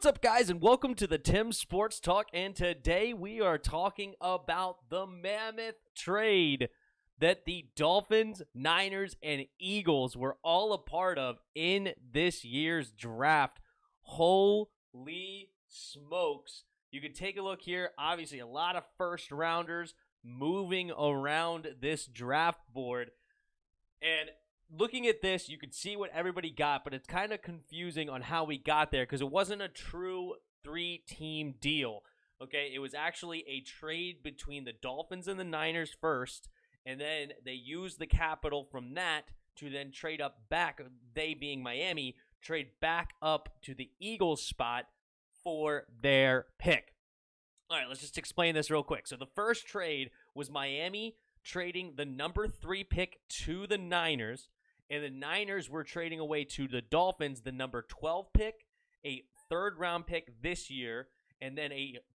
What's up, guys, and welcome to the Tim's Sports Talk. And today we are talking about the mammoth trade that the Dolphins, Niners, and Eagles were all a part of in this year's draft. Holy smokes. You can take a look here. Obviously, a lot of first rounders moving around this draft board. And looking at this, you can see what everybody got, but it's kind of confusing on how we got there because it wasn't a true three-team deal. Okay, it was actually a trade between the Dolphins and the Niners first, and then they used the capital from that to then trade up back, they being Miami, trade back up to the Eagles spot for their pick. All right, let's just explain this real quick. So the first trade was Miami trading the number 3 pick to the Niners, and the Niners were trading away to the Dolphins the number 12 pick, a third-round pick this year, and then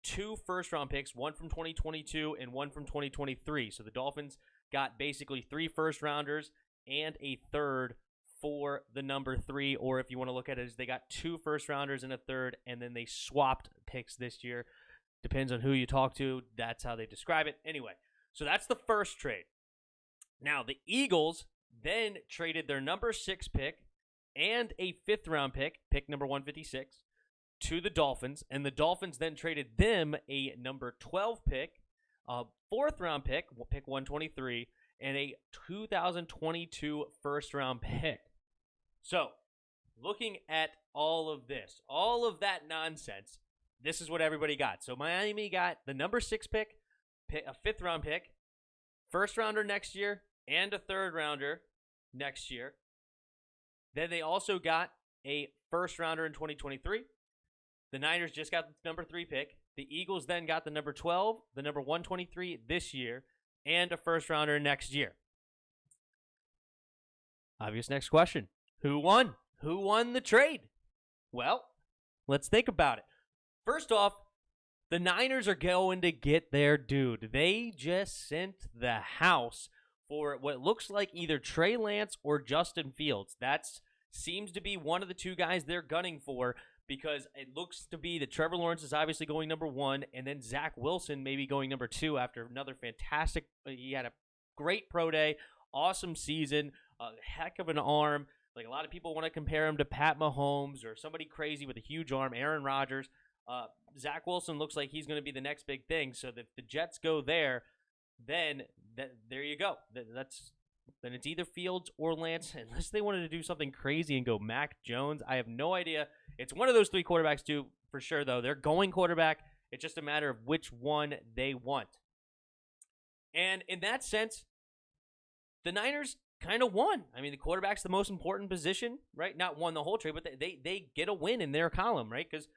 2 first-round picks, one from 2022 and one from 2023. So the Dolphins got basically 3 first-rounders and a third for the number 3, or if you want to look at it as they got 2 first-rounders and a third, and then they swapped picks this year. Depends on who you talk to. That's how they describe it. Anyway, so that's the first trade. Now, the Eagles then traded their number 6 pick and a 5th-round pick, pick number 156, to the Dolphins, and the Dolphins then traded them a number 12 pick, a 4th-round pick, pick 123, and a 2022 first-round pick. So, looking at all of this, all of that nonsense, this is what everybody got. So, Miami got the number 6 pick, a 5th-round pick, first-rounder next year, and a third-rounder next year. Then they also got a first-rounder in 2023. The Niners just got the number 3 pick. The Eagles then got the number 12, the number 123 this year, and a first-rounder next year. Obvious next question. Who won? Who won the trade? Well, let's think about it. First off, the Niners are going to get their dude. They just sent the house for what looks like either Trey Lance or Justin Fields. That seems to be one of the 2 guys they're gunning for because it looks to be that Trevor Lawrence is obviously going number 1, and then Zach Wilson maybe going number 2 after another fantastic. He had a great pro day, awesome season, a heck of an arm. Like a lot of people want to compare him to Pat Mahomes or somebody crazy with a huge arm, Aaron Rodgers. Zach Wilson looks like he's going to be the next big thing. So if the Jets go there, then there you go. Then it's either Fields or Lance, unless they wanted to do something crazy and go Mac Jones. I have no idea. It's one of those 3 quarterbacks too, for sure, though. They're going quarterback. It's just a matter of which one they want. And in that sense, the Niners kind of won. I mean, the quarterback's the most important position, right? Not won the whole trade, but they get a win in their column, right? Because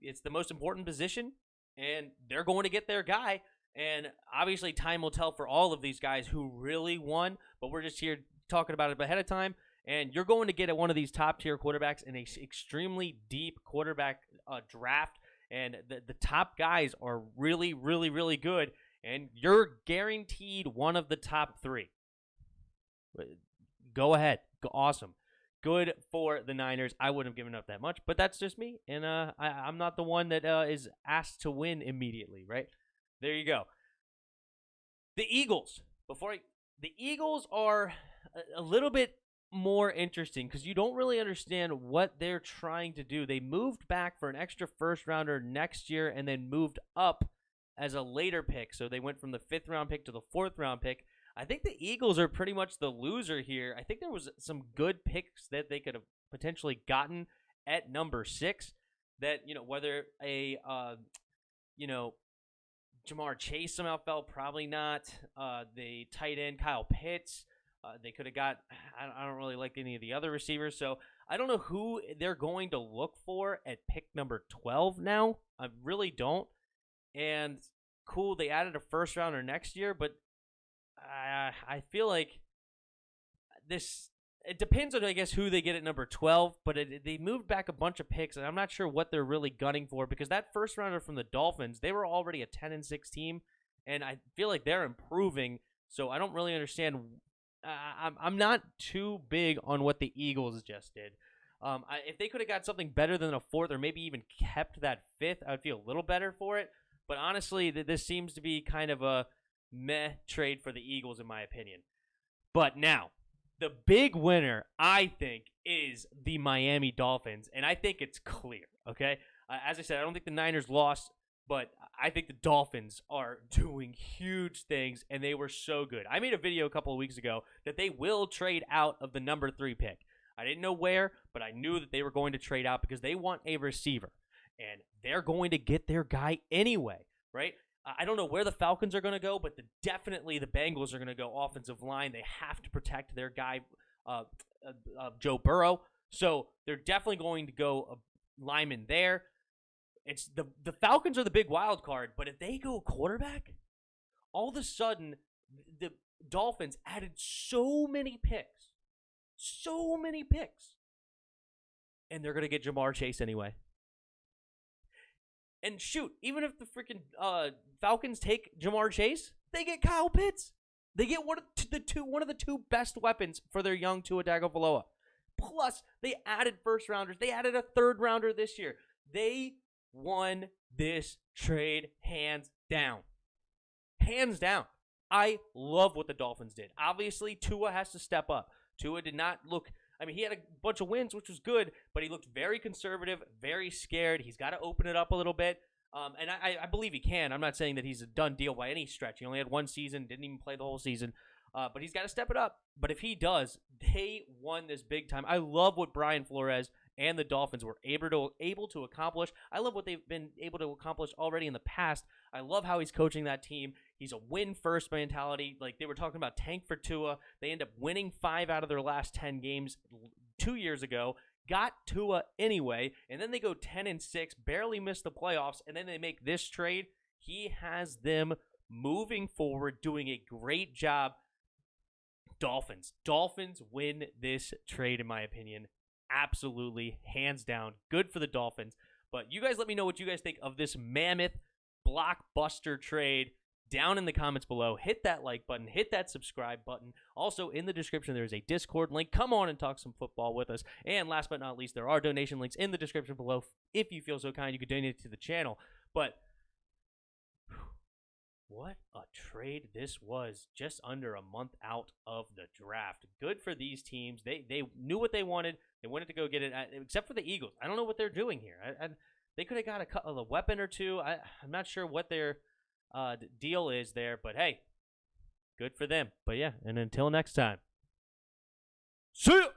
it's the most important position, and they're going to get their guy. And obviously, time will tell for all of these guys who really won, but we're just here talking about it ahead of time. And you're going to get at one of these top-tier quarterbacks in an extremely deep quarterback draft, and the top guys are really, really, really good, and you're guaranteed one of the top 3. Go ahead. Awesome. Good for the Niners. I wouldn't have given up that much, but that's just me, and I'm not the one that is asked to win immediately, right? There you go. The Eagles. The Eagles are a little bit more interesting because you don't really understand what they're trying to do. They moved back for an extra first-rounder next year and then moved up as a later pick. So they went from the 5th-round pick to the 4th-round pick. I think the Eagles are pretty much the loser here. I think there was some good picks that they could have potentially gotten at number 6 that, whether Jamar Chase somehow fell, probably not. The tight end, Kyle Pitts, they could have got, I don't really like any of the other receivers, so I don't know who they're going to look for at pick number 12 now. I really don't. And cool, they added a first rounder next year, but I feel like it depends on, I guess, who they get at number 12, but they moved back a bunch of picks, and I'm not sure what they're really gunning for because that first rounder from the Dolphins, they were already a 10-6 team, and I feel like they're improving, so I don't really understand. I'm not too big on what the Eagles just did. If they could have got something better than a 4th or maybe even kept that 5th, I would feel a little better for it. But honestly, this seems to be kind of a meh trade for the Eagles, in my opinion. But now, the big winner, I think, is the Miami Dolphins, and I think it's clear, okay? As I said, I don't think the Niners lost, but I think the Dolphins are doing huge things, and they were so good. I made a video a couple of weeks ago that they will trade out of the number 3 pick. I didn't know where, but I knew that they were going to trade out because they want a receiver, and they're going to get their guy anyway, right? I don't know where the Falcons are going to go, but definitely the Bengals are going to go offensive line. They have to protect their guy, Joe Burrow. So they're definitely going to go a lineman there. It's the Falcons are the big wild card, but if they go quarterback, all of a sudden the Dolphins added so many picks, and they're going to get Jamar Chase anyway. And shoot, even if the freaking Falcons take Jamar Chase, they get Kyle Pitts. They get one of the two best weapons for their young Tua Tagovailoa. Plus, they added first rounders. They added a 3rd rounder this year. They won this trade hands down. Hands down. I love what the Dolphins did. Obviously, Tua has to step up. Tua did not look... I mean, he had a bunch of wins, which was good, but he looked very conservative, very scared. He's got to open it up a little bit, and I believe he can. I'm not saying that he's a done deal by any stretch. He only had 1 season, didn't even play the whole season, but he's got to step it up. But if he does, they won this big time. I love what Brian Flores and the Dolphins were able to accomplish. I love what they've been able to accomplish already in the past. I love how he's coaching that team. He's a win-first mentality. Like, they were talking about tank for Tua. They end up winning 5 out of their last 10 games 2 years ago. Got Tua anyway, and then they go 10-6, barely miss the playoffs, and then they make this trade. He has them moving forward, doing a great job. Dolphins win this trade, in my opinion. Absolutely, hands down. Good for the Dolphins. But you guys let me know what you guys think of this mammoth blockbuster trade down in the comments below. Hit that like button. Hit that subscribe button. Also, in the description, there is a Discord link. Come on and talk some football with us. And last but not least, there are donation links in the description below. If you feel so kind, you could donate to the channel. But what a trade this was, just under a month out of the draft. Good for these teams. They knew what they wanted. They wanted to go get it, except for the Eagles. I don't know what they're doing here. They could have got a weapon or two. I'm not sure what their deal is there, but hey, good for them. But yeah, and until next time, see ya!